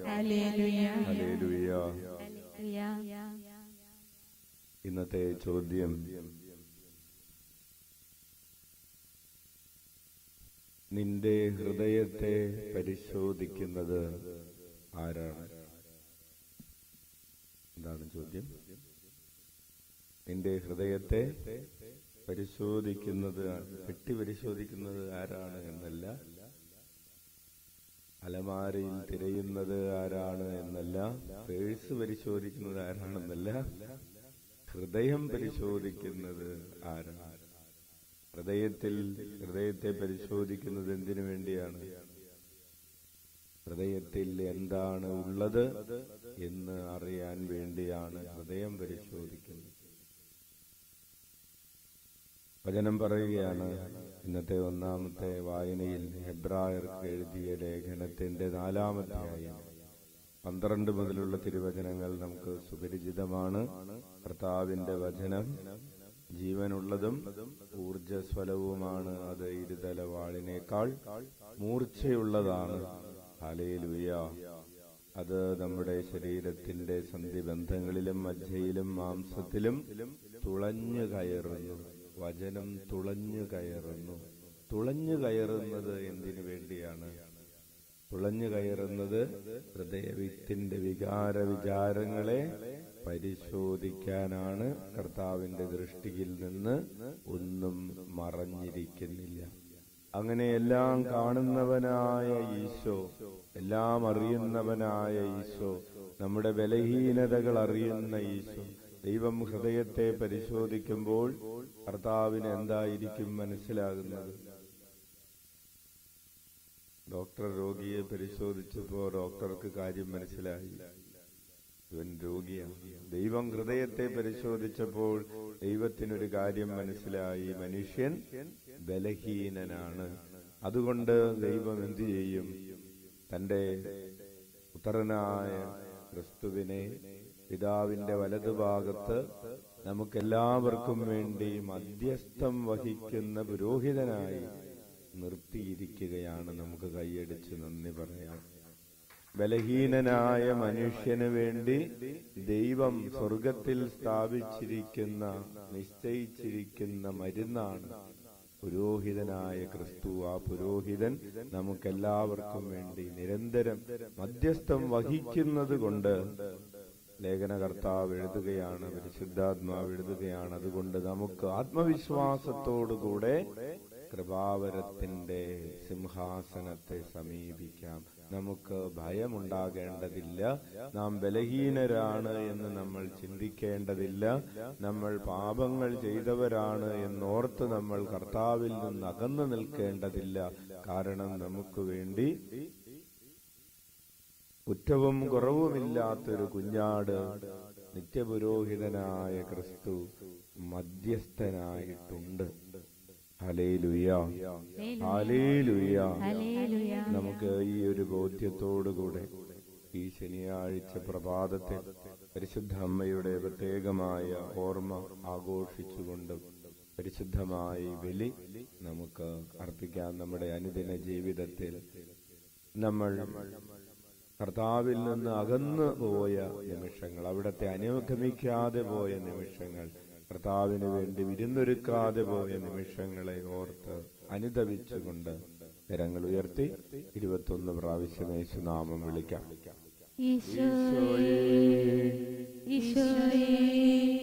Hallelujah. Hallelujah. ഇന്നത്തെ ചോദ്യം, നിന്റെ ഹൃദയത്തെ പരിശോധിക്കുന്നത് ആരാണ്? എന്താണ് ചോദ്യം? നിന്റെ ഹൃദയത്തെ പരിശോധിക്കുന്നത്, പരിശോധിക്കുന്നത് ആരാണ് എന്നല്ല, അലമാരയിൽ തിരയുന്നത് ആരാണ് എന്നല്ല, പേഴ്സ് പരിശോധിക്കുന്നത് ആരാണെന്നല്ല, ഹൃദയം പരിശോധിക്കുന്നത് ആരാണ്? ഹൃദയത്തെ പരിശോധിക്കുന്നത് എന്തിനു വേണ്ടിയാണ്? ഹൃദയത്തിൽ എന്താണ് ഉള്ളത് എന്ന് അറിയാൻ വേണ്ടിയാണ് ഹൃദയം പരിശോധിക്കുന്നത്. വചനം പറയുകയാണ്, ഇന്നത്തെ ഒന്നാമത്തെ വായനയിൽ ഹെബ്രായർക്ക് എഴുതിയ ലേഖനത്തിന്റെ 4-ാം അധ്യായം 12 മുതലുള്ള തിരുവചനങ്ങൾ നമുക്ക് സുപരിചിതമാണ്. കർത്താവിന്റെ വചനം ജീവനുള്ളതും ഊർജ്ജസ്വലവുമാണ്. അത് ഇരുതല വാളിനേക്കാൾ മൂർച്ചയുള്ളതാണ്. ഹല്ലേലൂയ. അത് നമ്മുടെ ശരീരത്തിന്റെ സന്ധിബന്ധങ്ങളിലും മജ്ജയിലും മാംസത്തിലും തുളഞ്ഞു കയറുന്നു. വചനം തുളഞ്ഞു കയറുന്നു. തുളഞ്ഞു കയറുന്നത് എന്തിനു വേണ്ടിയാണ്? തുളഞ്ഞു കയറുന്നത് ഹൃദയത്തിന്റെ വിചാരങ്ങളെ പരിശോധിക്കാനാണ്. കർത്താവിന്റെ ദൃഷ്ടിയിൽ നിന്ന് ഒന്നും മറഞ്ഞിരിക്കുന്നില്ല. അങ്ങനെ എല്ലാം കാണുന്നവനായ ഈശോ, എല്ലാം അറിയുന്നവനായ ഈശോ, നമ്മുടെ ബലഹീനതകൾ അറിയുന്ന ഈശോ, ദൈവം ഹൃദയത്തെ പരിശോധിക്കുമ്പോൾ കർത്താവിന് എന്തായിരിക്കും മനസ്സിലാകുന്നത്? ഡോക്ടർ രോഗിയെ പരിശോധിച്ചപ്പോ ഡോക്ടർക്ക് കാര്യം മനസ്സിലായി, ഇവൻ രോഗിയാണ്. ദൈവം ഹൃദയത്തെ പരിശോധിച്ചപ്പോൾ ദൈവത്തിനൊരു കാര്യം മനസ്സിലായി, മനുഷ്യൻ ബലഹീനനാണ്. അതുകൊണ്ട് ദൈവം എന്തു ചെയ്യും? തന്റെ പുത്രനായ ക്രിസ്തുവിനെ പിതാവിന്റെ വലതുഭാഗത്ത് നമുക്കെല്ലാവർക്കും വേണ്ടി മധ്യസ്ഥം വഹിക്കുന്ന പുരോഹിതനായി നിർത്തിയിരിക്കുകയാണ്. നമുക്ക് കൈയടിച്ച് നന്ദി പറയാം. ബലഹീനനായ മനുഷ്യന് വേണ്ടി ദൈവം സ്വർഗത്തിൽ നിശ്ചയിച്ചിരിക്കുന്ന മരുന്നാണ് പുരോഹിതനായ ക്രിസ്തു. ആ പുരോഹിതൻ നമുക്കെല്ലാവർക്കും വേണ്ടി നിരന്തരം മധ്യസ്ഥം വഹിക്കുന്നത് കൊണ്ട് ലേഖനകർത്താവ് എഴുതുകയാണ്, പരിശുദ്ധാത്മാവ് എഴുതുകയാണ്, അതുകൊണ്ട് നമുക്ക് ആത്മവിശ്വാസത്തോടുകൂടെ കൃപാവരത്തിന്റെ സിംഹാസനത്തെ സമീപിക്കാം. നമുക്ക് ഭയമുണ്ടാകേണ്ടതില്ല. നാം ബലഹീനരാണ് എന്ന് നമ്മൾ ചിന്തിക്കേണ്ടതില്ല. നമ്മൾ പാപങ്ങൾ ചെയ്തവരാണ് എന്നോർത്ത് നമ്മൾ കർത്താവിൽ നിന്ന് അകന്നു നിൽക്കേണ്ടതില്ല. കാരണം നമുക്ക് വേണ്ടി കുറ്റവും കുറവുമില്ലാത്തൊരു കുഞ്ഞാട്, നിത്യപുരോഹിതനായ ക്രിസ്തു മധ്യസ്ഥനായിട്ടുണ്ട്. Hallelujah, hallelujah. നമുക്ക് ഈ ഒരു ബോധ്യത്തോടുകൂടെ ഈ ശനിയാഴ്ച പ്രഭാതത്തിൽ പരിശുദ്ധ അമ്മയുടെ പ്രത്യേകമായ ഓർമ്മ ആഘോഷിച്ചുകൊണ്ട് പരിശുദ്ധമായി ബലി നമുക്ക് അർപ്പിക്കാം. നമ്മുടെ അനുദിന ജീവിതത്തിൽ നമ്മൾ കർത്താവിൽ നിന്ന് അകന്നു പോയ നിമിഷങ്ങൾ, അവിടത്തെ അനുഗമിക്കാതെ പോയ നിമിഷങ്ങൾ, കർത്താവിന് വേണ്ടി വിരുന്നൊരുക്കാതെ പോയ നിമിഷങ്ങളെ ഓർത്ത് അനുതപിച്ചുകൊണ്ട് കരങ്ങൾ ഉയർത്തി 21 പ്രാവശ്യം യേശുനാമം വിളിക്കാം. ഈശോയേ